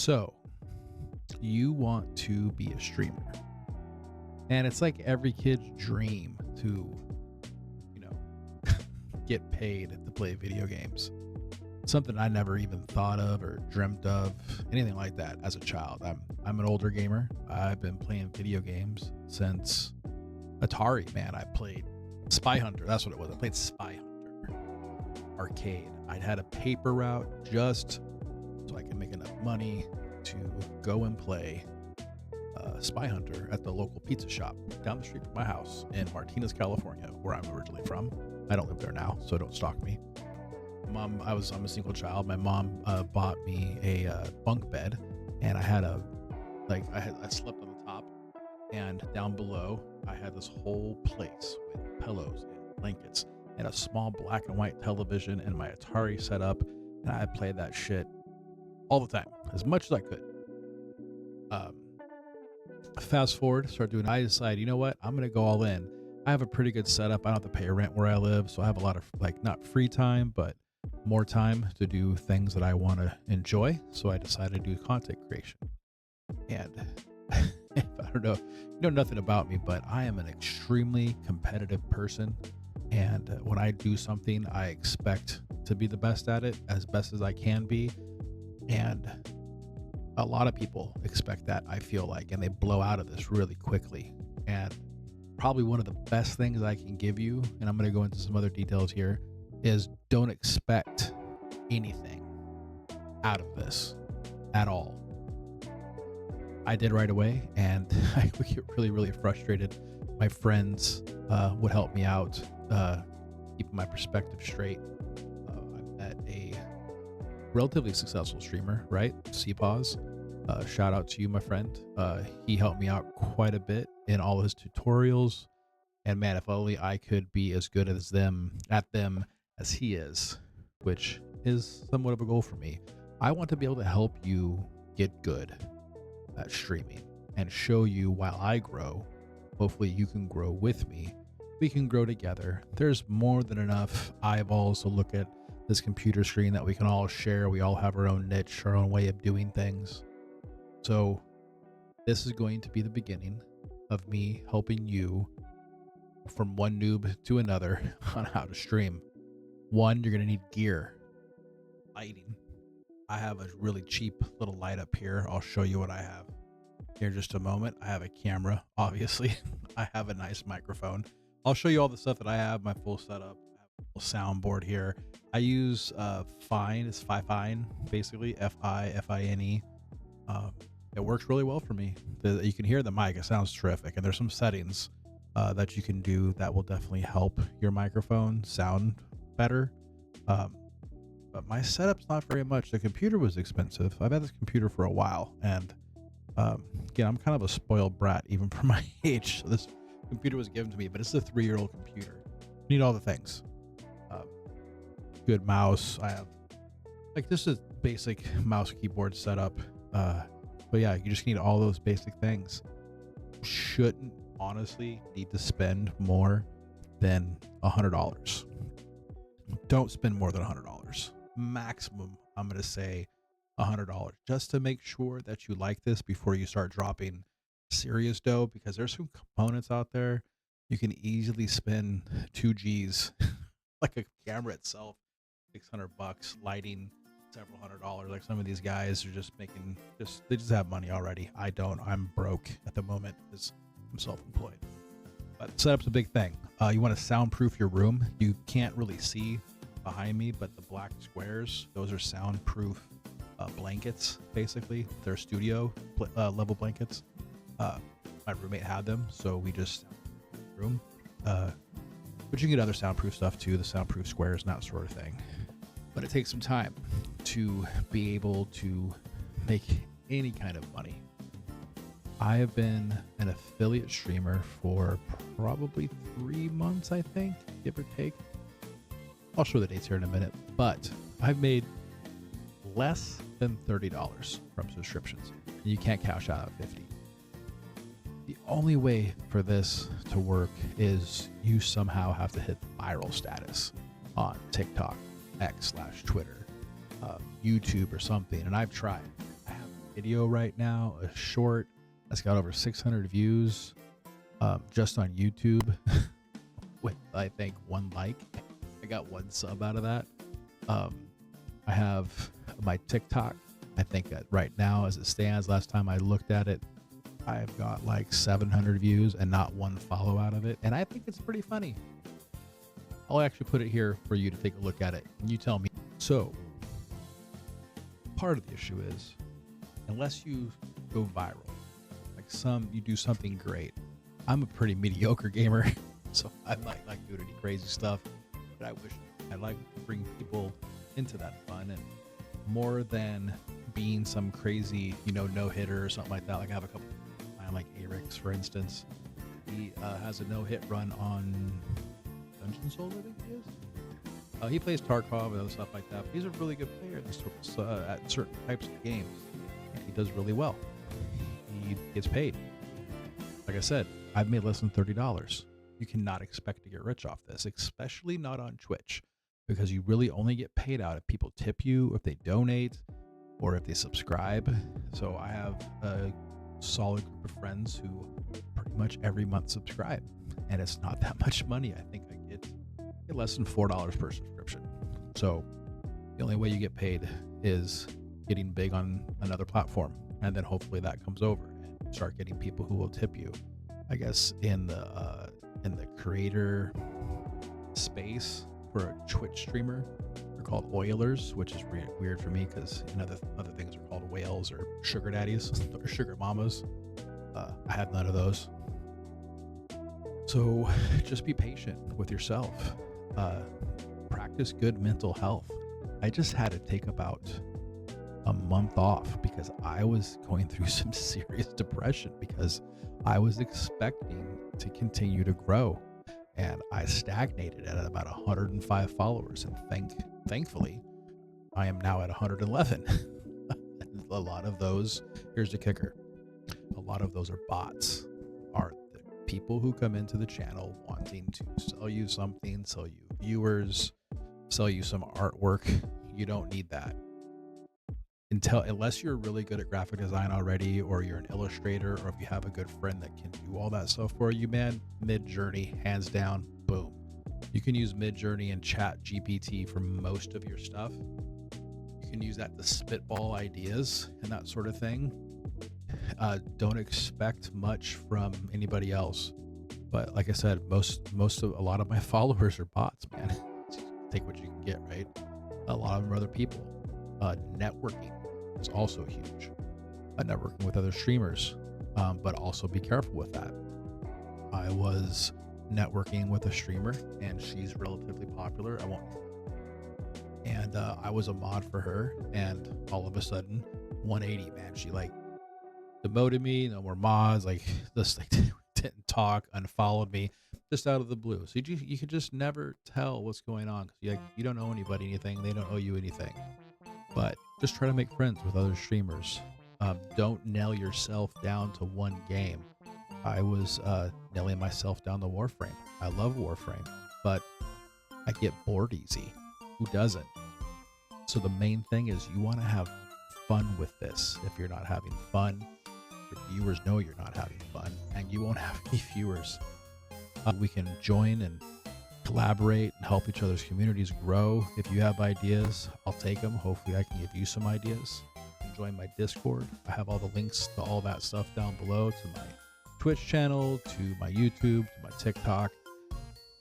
So, you want to be a streamer, and it's like every kid's dream to, you know, get paid to play video games. Something I never even thought of or dreamt of, anything like that as a child. I'm an older gamer. I've been playing video games since Atari, man. I played Spy Hunter. That's what it was. I played Spy Hunter arcade. I'd had a paper route just so I could make enough money to go and play Spy Hunter at the local pizza shop down the street from my house in Martinez, California, where I'm originally from. I don't live there now, so don't stalk me. I'm a single child. My mom bought me a bunk bed, and I slept on the top, and down below I had this whole place with pillows and blankets and a small black and white television and my Atari set up, and I played that shit all the time, as much as I could. Fast forward, I decide, you know what? I'm going to go all in. I have a pretty good setup. I don't have to pay rent where I live, so I have a lot of, not free time, but more time to do things that I want to enjoy. So I decided to do content creation. And I don't know, you know nothing about me, but I am an extremely competitive person. And when I do something, I expect to be the best at it, as best as I can be. And a lot of people expect that, I feel like, and they blow out of this really quickly. And probably one of the best things I can give you, and I'm going to go into some other details here, is don't expect anything out of this at all. I did right away, and I would get really, really frustrated. My friends would help me out, keeping my perspective straight. I met a relatively successful streamer, right? CPAWS. Shout out to you, my friend. He helped me out quite a bit in all his tutorials. And man, if only I could be as good as at them as he is, which is somewhat of a goal for me. I want to be able to help you get good at streaming and show you while I grow. Hopefully you can grow with me. We can grow together. There's more than enough eyeballs to look at this computer screen that we can all share. We all have our own niche, our own way of doing things. So this is going to be the beginning of me helping you from one noob to another on how to stream. One, you're going to need gear, lighting. I have a really cheap little light up here. I'll show you what I have here in just a moment. I have a camera, obviously. I have a nice microphone. I'll show you all the stuff that I have, my full setup. I have a little soundboard here. I use Fine. It's Fifine, basically, Fine. It works really well for me. You can hear the mic. It sounds terrific. And there's some settings that you can do that will definitely help your microphone sound better. But my setup's not very much. The computer was expensive. I've had this computer for a while, and again, I'm kind of a spoiled brat even for my age. So this computer was given to me, but it's a 3-year-old computer. You need all the things. Good mouse. I have this is basic mouse keyboard setup. But yeah, you just need all those basic things. Shouldn't honestly need to spend more than $100. Don't spend more than $100. Maximum, I'm going to say $100, just to make sure that you like this before you start dropping serious dough, because there's some components out there you can easily spend 2Gs, like a camera itself, $600, lighting, several $100. Like some of these guys are just making they just have money already. I don't. I'm broke at the moment because I'm self-employed. But setup's a big thing. You want to soundproof your room. You can't really see behind me, but the black squares, those are soundproof blankets, basically. They're studio level blankets. My roommate had them, so we just room. But you can get other soundproof stuff too, the soundproof squares and that sort of thing. But it takes some time to be able to make any kind of money. I have been an affiliate streamer for probably 3 months, I think, give or take. I'll show the dates here in a minute, but I've made less than $30 from subscriptions. And you can't cash out at 50. The only way for this to work is you somehow have to hit viral status on TikTok, X/Twitter, YouTube or something. And I've tried. I have video right now, a short that's got over 600 views just on YouTube with, I think, 1 like. I got 1 sub out of that. I have my TikTok. I think that right now, as it stands, last time I looked at it, I've got like 700 views and not 1 follow out of it. And I think it's pretty funny. I'll actually put it here for you to take a look at it. And you tell me. So, part of the issue is, unless you go viral, like you do something great. I'm a pretty mediocre gamer, so I might not do any crazy stuff, but I wish I'd like to bring people into that fun, and more than being some crazy, no hitter or something like that. Like I have a couple, like Arix, for instance. He has a no-hit run on Dungeon Soul, I think he is. He plays Tarkov and other stuff like that. But he's a really good player at certain types of games, and he does really well. He gets paid. Like I said, I've made less than $30. You cannot expect to get rich off this, especially not on Twitch, because you really only get paid out if people tip you, if they donate, or if they subscribe. So I have a solid group of friends who pretty much every month subscribe, and it's not that much money. I think I get less than $4 per subscription. So the only way you get paid is getting big on another platform, and then hopefully that comes over and start getting people who will tip you. I guess in the creator space for a Twitch streamer, they're called Oilers, which is weird for me because other things are called whales or sugar daddies or sugar mamas. I had none of those. So just be patient with yourself. Practice good mental health. I just had to take about a month off because I was going through some serious depression because I was expecting to continue to grow, and I stagnated at about 105 followers. And thankfully, I am now at 111. A lot of those, here's the kicker, a lot of those are bots, are the people who come into the channel wanting to sell you something, sell you viewers, sell you some artwork. You don't need that. Unless you're really good at graphic design already, or you're an illustrator, or if you have a good friend that can do all that stuff for you, man, Midjourney, hands down, boom. You can use Midjourney and ChatGPT for most of your stuff. You can use that to spitball ideas and that sort of thing. Don't expect much from anybody else. But like I said, a lot of my followers are bots, man. Take what you can get, right? A lot of them are other people. Networking is also huge. Networking with other streamers, but also be careful with that. I was networking with a streamer, and she's relatively popular. I was a mod for her, and all of a sudden, 180, man. She demoted me, no more mods, just didn't talk, unfollowed me, just out of the blue. So you could just never tell what's going on. You don't owe anybody anything, they don't owe you anything. But just try to make friends with other streamers. Don't nail yourself down to one game. I was nailing myself down to Warframe. I love Warframe, but I get bored easy. Who doesn't? So the main thing is you want to have fun with this. If you're not having fun, your viewers know you're not having fun, and you won't have any viewers. We can join and collaborate and help each other's communities grow. If you have ideas, I'll take them. Hopefully I can give you some ideas. Join my Discord. I have all the links to all that stuff down below, to my Twitch channel, to my YouTube, to my TikTok.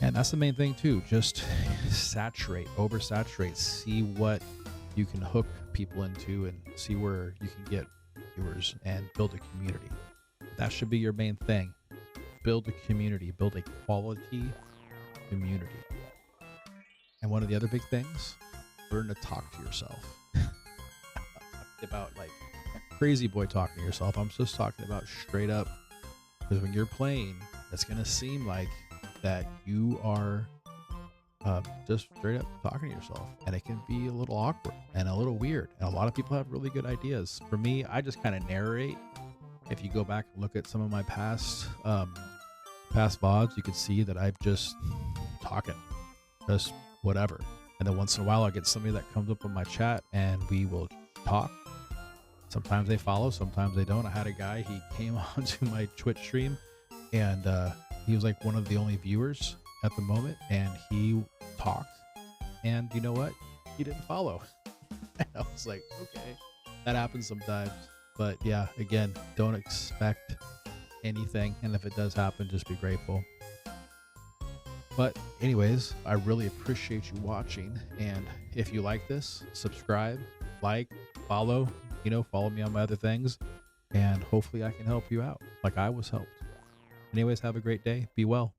And that's the main thing too. Just oversaturate, see what you can hook people into, and see where you can get viewers and build a community. That should be your main thing. Build a community, build a quality community. And one of the other big things, learn to talk to yourself. I'm not about crazy boy talking to yourself. I'm just talking about straight up, because when you're playing, it's going to seem like that you are just straight up talking to yourself, and it can be a little awkward and a little weird, and a lot of people have really good ideas. For me, I just kind of narrate. If you go back and look at some of my past VODs, you can see that I'm just talking, just whatever. And then once in a while, I get somebody that comes up in my chat and we will talk. Sometimes they follow, sometimes they don't. I had a guy, he came onto my Twitch stream, and he was like one of the only viewers at the moment, and he talked, and you know what? He didn't follow. And I was like, okay, that happens sometimes. But yeah, again, don't expect anything, and if it does happen, just be grateful. But anyways, I really appreciate you watching, and if you like this, subscribe, like, follow, follow me on my other things, and hopefully I can help you out like I was helped. Anyways, have a great day. Be well.